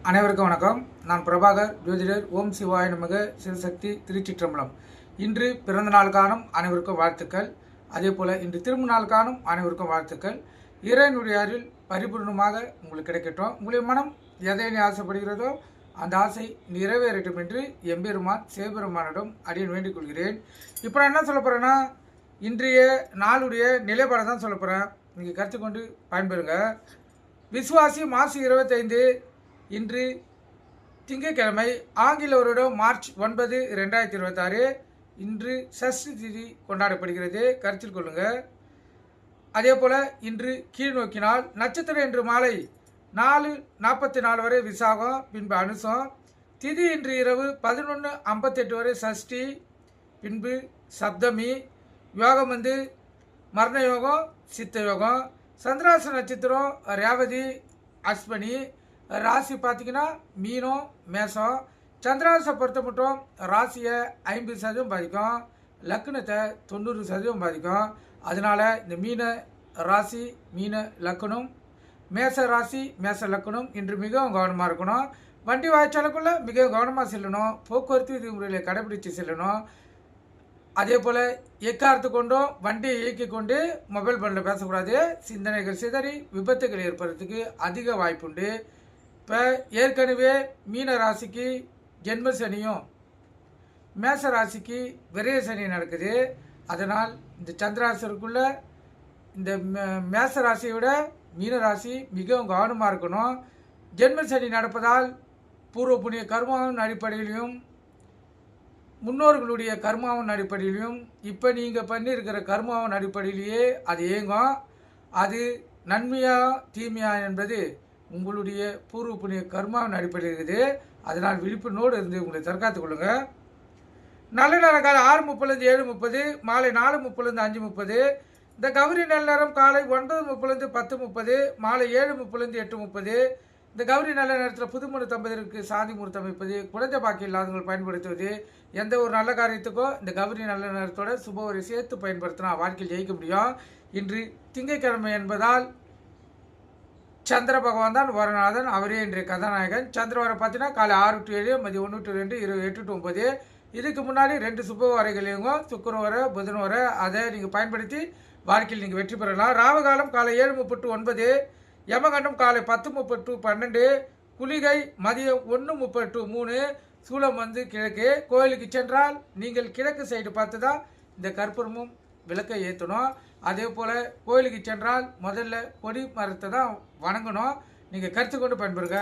அனைவருக்கும் வணக்கம். நான் பிரபாகர், ஜோதிடர். ஓம் சிவாய நமக. சிவசக்தி, திருச்சிற்றம்பலம். இன்று பிறந்த நாள் காணும் அனைவருக்கும் வாழ்த்துக்கள். அதே போல் இன்று திரும்ப நாள் காணும் அனைவருக்கும் வாழ்த்துக்கள். இறைவனுடைய அருள் பரிபூர்ணமாக உங்களுக்கு கிடைக்கட்டும். உங்களுடைய மனம் எதை ஆசைப்படுகிறதோ அந்த ஆசை நிறைவேறட்டும் என்று எம்பெருமான் சிவபெருமானிடம் அடியன் வேண்டிக் கொள்கிறேன். இப்போ நான் என்ன சொல்ல போகிறேன்னா, இன்றைய நாளுடைய நிலைப்பாடை தான் சொல்ல போகிறேன். நீங்கள் கற்றுக்கொண்டு பயன்பெறுங்க. விசுவாசி மாசி 25 இன்று திங்கட்கிழமை, ஆங்கில வருடம் மார்ச் 9, 2026. இன்று சஷ்டி திதி கொண்டாடப்படுகிறது. கருத்தில் கொள்ளுங்க. அதே போல் இன்று கீழ் நோக்கினால் நட்சத்திரம் இன்று மாலை 4:44 வரை விசாகம், பின்பு அனுசம். திதி இன்று இரவு 11:58 வரை சஷ்டி, பின்பு சப்தமி. யோகம் மரண யோகம், சித்த யோகம். சந்திராச நட்சத்திரம் ரேவதி, அஸ்வினி. ராசி பார்த்தீங்கன்னா மீனம், மேசம். சந்திராசை பொறுத்த மட்டும் ராசியை 50% பாதிக்கும், லக்னத்தை 90% பாதிக்கும். அதனால் இந்த மீன ராசி, மீன லக்னம், மேச ராசி, மேச லக்னம் இன்று மிகவும் கவனமாக இருக்கணும். வண்டி வாய்ச்சாலுக்குள்ளே மிகவும் கவனமாக செல்லணும். போக்குவரத்து விதிமுறைகளை கடைபிடித்து செல்லணும். அதே போல் எக்காரத்து கொண்டும் வண்டியை இயக்கி கொண்டு மொபைல் ஃபோனில் பேசக்கூடாது. சிந்தனைகள் சிதறி விபத்துகள் ஏற்படுறதுக்கு அதிக வாய்ப்புண்டு. இப்போ ஏற்கனவே மீன ராசிக்கு ஜென்ம சனியும் மேச ராசிக்கு விரய சனி நடக்குது. அதனால் இந்த சந்திராசருக்குள்ள இந்த மேச ராசியை விட மீன ராசி மிகவும் கவனமாக இருக்கணும். ஜென்ம சனி நடப்பதால் பூர்வ புண்ணிய கர்மாவின் அடிப்படையிலையும் முன்னோர்களுடைய கர்மாவின் அடிப்படையிலையும் இப்போ நீங்கள் பண்ணியிருக்கிற கர்மாவின் அடிப்படையிலேயே அது இயங்கும். அது நன்மையா தீமையா என்பது உங்களுடைய பூர்வ புண்ணிய கர்மாவின் அடிப்படையில் இருக்குது. அதனால் விழிப்புணோடு இருந்து உங்களை தற்காத்துக் கொள்ளுங்கள். நல்ல நேர காலை 6:30 7:30, மாலை 4:30 5:30. இந்த கௌரி நல்ல நேரம் காலை 9:30 10:30, மாலை 7:30 8:30. இந்த கௌரி நல்ல நேரத்தில் புதுமண தம்பதியருக்கு சாதி முகூர்த்தம் அமைப்பது, குழந்தை பாக்கி இல்லாதவர்கள் பயன்படுத்துவது, எந்த ஒரு நல்ல காரியத்துக்கோ இந்த கௌரி நல்ல நேரத்தோட சுபவரை சேர்த்து பயன்படுத்தினா வாழ்க்கையில் ஜெயிக்க முடியும். இன்று திங்கட்கிழமை என்பதால் சந்திர பகவான் தான் வரநாதன், அவரே இன்றைய கதாநாயகன். சந்திரவரை பார்த்தீங்கன்னா காலை 6 to 7, மதியம் 1 to 2, இரவு 8 to 9. இதுக்கு முன்னாடி 2 சுப வரைகள் இயங்கும், சுக்கிரன் வரை, புதன் வரை. அதை நீங்கள் பயன்படுத்தி வாழ்க்கையில் நீங்கள் வெற்றி பெறலாம். ராவகாலம் காலை 7:30 to 9, யமகண்டம் காலை 10:30 to 12, குளிகை மதியம் 1:30 to 3. சூலம் கிழக்கு. கோயிலுக்கு சென்றால் நீங்கள் கிழக்கு சைடு பார்த்து தான் இந்த கற்பூரமும் விளக்கை ஏற்றணும். அதே போல் கோயிலுக்கு சென்றால் முதல்ல கொடி மரத்தை தான் வணங்கணும். நீங்கள் கருத்து கொண்டு பயன்பெறுங்க.